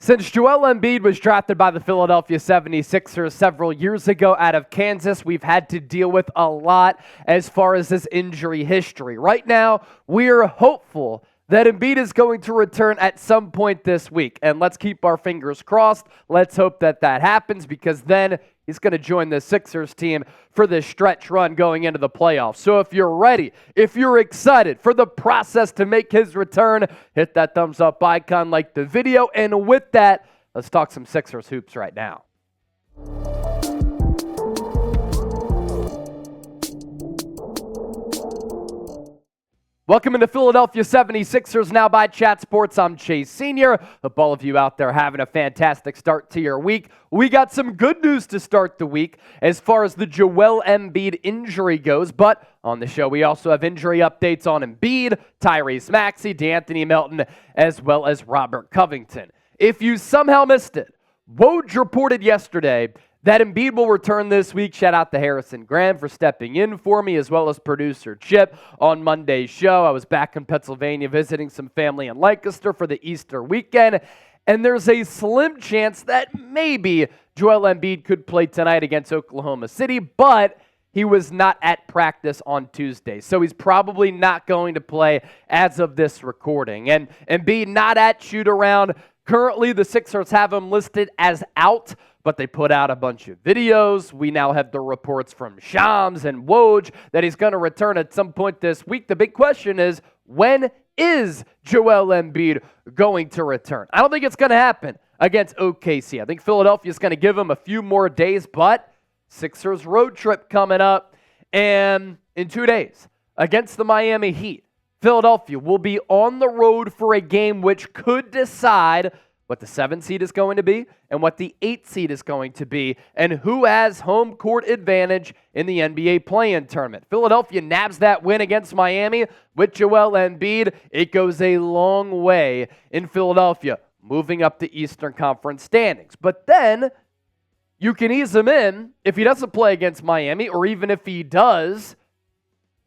Since Joel Embiid was drafted by the Philadelphia 76ers several years ago out of Kansas, we've had to deal with a lot as far as his injury history. Right now, we're hopeful that Embiid is going to return at some point this week. And let's keep our fingers crossed. Let's hope that that happens, because then he's going to join the Sixers team for this stretch run going into the playoffs. So if you're ready, if you're excited for the process to make his return, hit that thumbs up icon, like the video. And with that, let's talk some Sixers hoops right now. Welcome into Philadelphia 76ers Now by Chat Sports. I'm Chase Sr. Hope all of you out there having a fantastic start to your week. We got some good news to start the week as far as the Joel Embiid injury goes, but on the show we also have injury updates on Embiid, Tyrese Maxey, D'Anthony Melton, as well as Robert Covington. If you somehow missed it, Woj reported yesterday that Embiid will return this week. Shout out to Harrison Graham for stepping in for me, as well as producer Chip on Monday's show. I was back in Pennsylvania visiting some family in Lancaster for the Easter weekend, and there's a slim chance that maybe Joel Embiid could play tonight against Oklahoma City, but he was not at practice on Tuesday, so he's probably not going to play as of this recording. And Embiid not at shoot-around. Currently, the Sixers have him listed as out, but they put out a bunch of videos. We now have the reports from Shams and Woj that he's going to return at some point this week. The big question is, when is Joel Embiid going to return? I don't think it's going to happen against OKC. I think Philadelphia is going to give him a few more days, but Sixers road trip coming up, and in 2 days against the Miami Heat, Philadelphia will be on the road for a game which could decide what the 7 seed is going to be and what the 8 seed is going to be, and who has home court advantage in the NBA play-in tournament. Philadelphia nabs that win against Miami with Joel Embiid. It goes a long way in Philadelphia moving up the Eastern Conference standings. But then you can ease him in if he doesn't play against Miami, or even if he does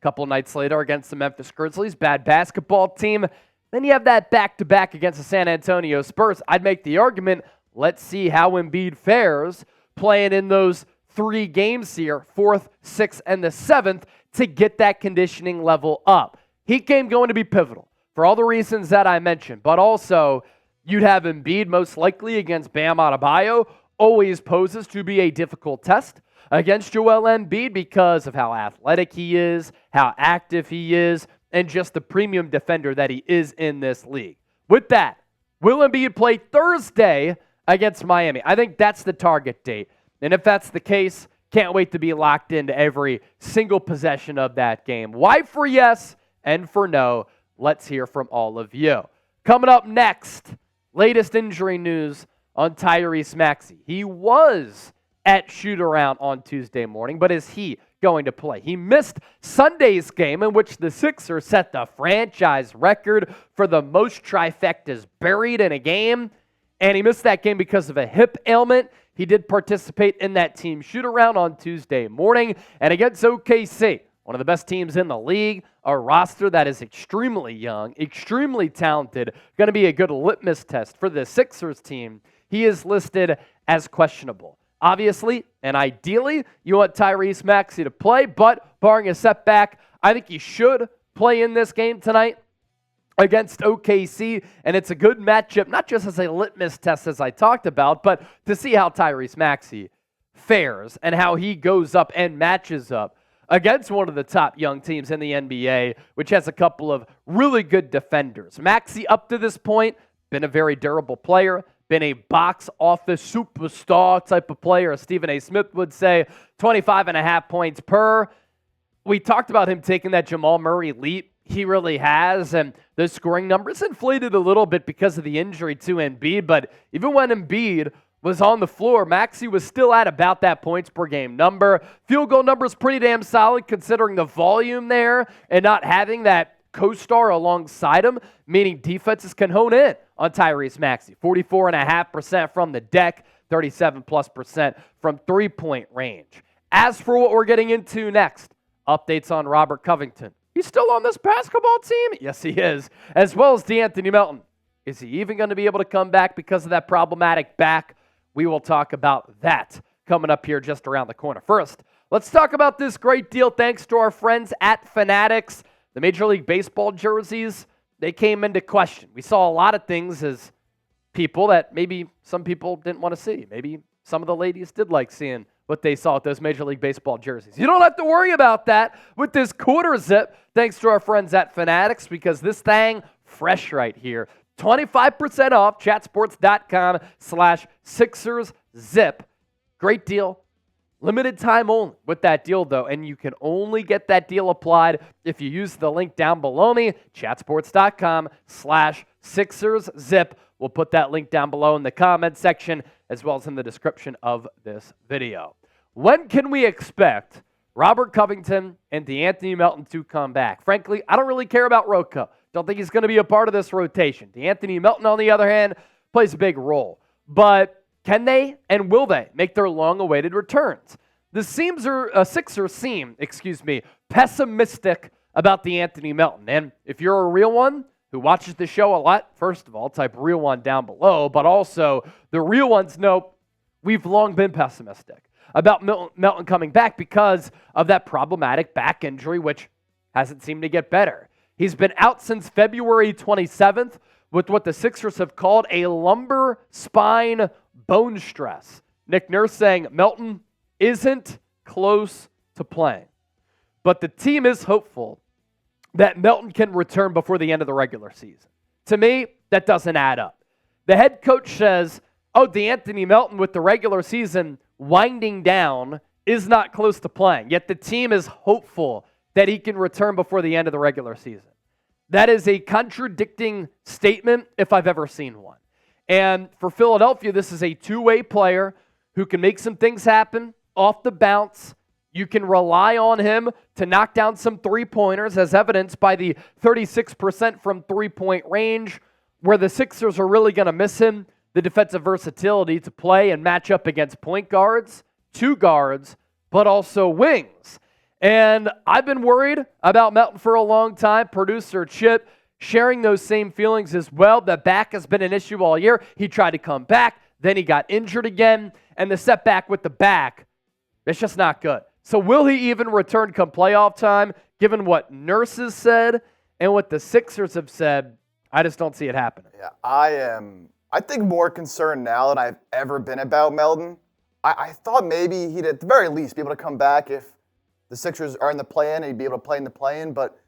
a couple nights later against the Memphis Grizzlies, bad basketball team. Then you have that back-to-back against the San Antonio Spurs. I'd make the argument, let's see how Embiid fares playing in those 3 games here, 4th, 6th, and the 7th, to get that conditioning level up. Heat game going to be pivotal for all the reasons that I mentioned, but also you'd have Embiid most likely against Bam Adebayo. Always poses to be a difficult test against Joel Embiid because of how athletic he is, how active he is, and just the premium defender that he is in this league. With that, will Embiid play Thursday against Miami? I think that's the target date. And if that's the case, can't wait to be locked into every single possession of that game. Why for yes and for no? Let's hear from all of you. Coming up next, latest injury news on Tyrese Maxey. He was at shoot-around on Tuesday morning, but is he going to play? He missed Sunday's game, in which the Sixers set the franchise record for the most trifectas buried in a game, and he missed that game because of a hip ailment. He did participate in that team shoot-around on Tuesday morning, and against OKC, one of the best teams in the league, a roster that is extremely young, extremely talented, going to be a good litmus test for the Sixers team. He is listed as questionable. Obviously, and ideally, you want Tyrese Maxey to play, but barring a setback, I think he should play in this game tonight against OKC, and it's a good matchup, not just as a litmus test as I talked about, but to see how Tyrese Maxey fares and how he goes up and matches up against one of the top young teams in the NBA, which has a couple of really good defenders. Maxey, up to this point, been a very durable player, been a box office superstar type of player, as Stephen A. Smith would say, 25.5 points per. We talked about him taking that Jamal Murray leap. He really has, and the scoring numbers inflated a little bit because of the injury to Embiid, but even when Embiid was on the floor, Maxey was still at about that points per game number. Field goal number is pretty damn solid considering the volume there and not having that co-star alongside him, meaning defenses can hone in on Tyrese Maxey. 44.5% from the deck, 37+% from three-point range. As for what we're getting into next, updates on Robert Covington. He's still on this basketball team? Yes, he is. As well as D'Anthony Melton. Is he even going to be able to come back because of that problematic back? We will talk about that coming up here just around the corner. First, let's talk about this great deal thanks to our friends at Fanatics. The Major League Baseball jerseys, they came into question. We saw a lot of things as people that maybe some people didn't want to see. Maybe some of the ladies did like seeing what they saw with those Major League Baseball jerseys. You don't have to worry about that with this quarter zip, thanks to our friends at Fanatics, because this thing, fresh right here. 25% off, chatsports.com/SixersZip. Great deal. Limited time only with that deal, though, and you can only get that deal applied if you use the link down below me, chatsports.com/SixersZip. We'll put that link down below in the comment section as well as in the description of this video. When can we expect Robert Covington and DeAnthony Melton to come back? Frankly, I don't really care about Rocco. Don't think he's going to be a part of this rotation. DeAnthony Melton, on the other hand, plays a big role. But can they and will they make their long-awaited returns? The Sixers seem pessimistic about DeAnthony Melton. And if you're a real one who watches the show a lot, first of all, type real one down below. But also, the real ones know we've long been pessimistic about Melton coming back because of that problematic back injury, which hasn't seemed to get better. He's been out since February 27th with what the Sixers have called a lumbar spine bone stress. Nick Nurse saying Melton isn't close to playing. But the team is hopeful that Melton can return before the end of the regular season. To me, that doesn't add up. The head coach says, DeAnthony Melton with the regular season winding down is not close to playing. Yet the team is hopeful that he can return before the end of the regular season. That is a contradicting statement if I've ever seen one. And for Philadelphia, this is a two-way player who can make some things happen off the bounce. You can rely on him to knock down some three-pointers, as evidenced by the 36% from three-point range, where the Sixers are really going to miss him, the defensive versatility to play and match up against point guards, two guards, but also wings. And I've been worried about Melton for a long time. Producer Chip sharing those same feelings as well. The back has been an issue all year. He tried to come back, then he got injured again, and the setback with the back, it's just not good. So will he even return come playoff time? Given what nurses said and what the Sixers have said, I just don't see it happening. Yeah, I think more concerned now than I've ever been about Melton. I thought maybe he'd at the very least be able to come back if the Sixers are in the play-in and he'd be able to play in the play-in. But,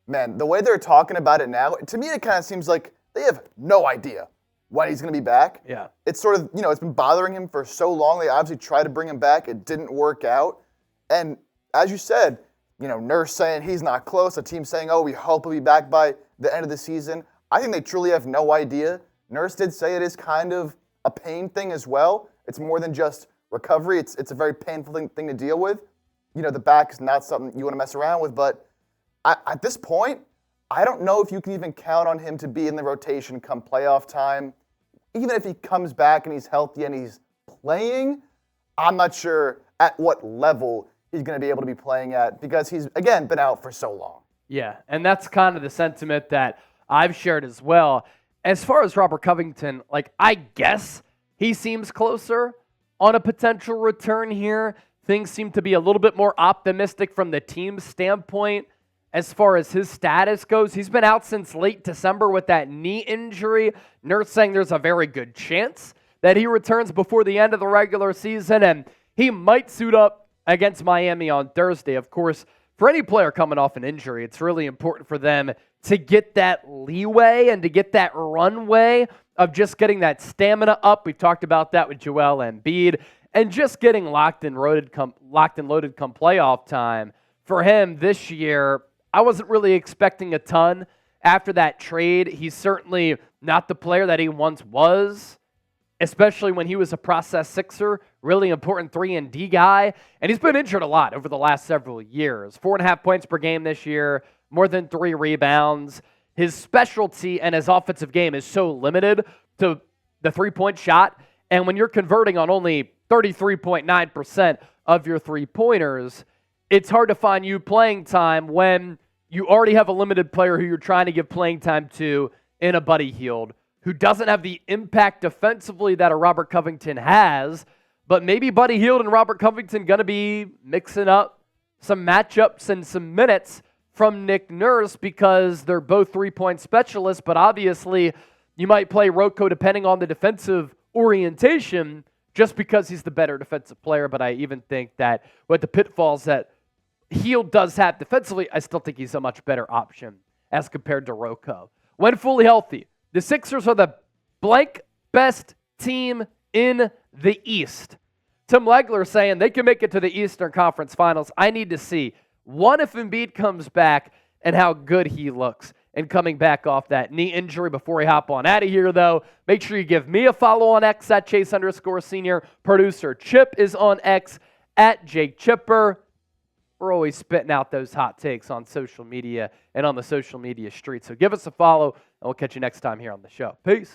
man, the way they're talking about it now, to me it kind of seems like they have no idea when he's going to be back. Yeah. It's sort of, it's been bothering him for so long. They obviously tried to bring him back. It didn't work out. And as you said, Nurse saying he's not close, a team saying, we hope he'll be back by the end of the season. I think they truly have no idea. Nurse did say it is kind of a pain thing as well. It's more than just recovery. It's a very painful thing to deal with. The back is not something you want to mess around with. But at this point, I don't know if you can even count on him to be in the rotation come playoff time. Even if he comes back and he's healthy and he's playing, I'm not sure at what level he's going to be able to be playing at because he's, again, been out for so long. Yeah, and that's kind of the sentiment that I've shared as well. As far as Robert Covington, I guess he seems closer on a potential return here. Things seem to be a little bit more optimistic from the team's standpoint as far as his status goes. He's been out since late December with that knee injury. Nurse saying there's a very good chance that he returns before the end of the regular season, and he might suit up against Miami on Thursday. Of course, for any player coming off an injury, it's really important for them to get that leeway and to get that runway of just getting that stamina up. We've talked about that with Joel Embiid, and just getting locked and loaded come playoff time. For him this year, I wasn't really expecting a ton after that trade. He's certainly not the player that he once was, especially when he was a process Sixer, really important 3-and-D guy. And he's been injured a lot over the last several years. 4.5 points per game this year, more than 3 rebounds. His specialty and his offensive game is so limited to the three-point shot. And when you're converting on only 33.9% of your three-pointers, it's hard to find you playing time when you already have a limited player who you're trying to give playing time to in a Buddy Hield, who doesn't have the impact defensively that a Robert Covington has, but maybe Buddy Hield and Robert Covington going to be mixing up some matchups and some minutes from Nick Nurse because they're both three-point specialists, but obviously you might play Rocco depending on the defensive orientation just because he's the better defensive player, but I even think that with the pitfalls that Hield does have defensively, I still think he's a much better option as compared to Rocco. When fully healthy, the Sixers are the blank best team in the East. Tim Legler saying they can make it to the Eastern Conference Finals. I need to see, one, if Embiid comes back and how good he looks and coming back off that knee injury. Before we hop on out of here, though, make sure you give me a follow on X at Chase_Senior. Producer Chip is on X at Jake Chipper. We're always spitting out those hot takes on social media and on the social media streets. So give us a follow, and we'll catch you next time here on the show. Peace.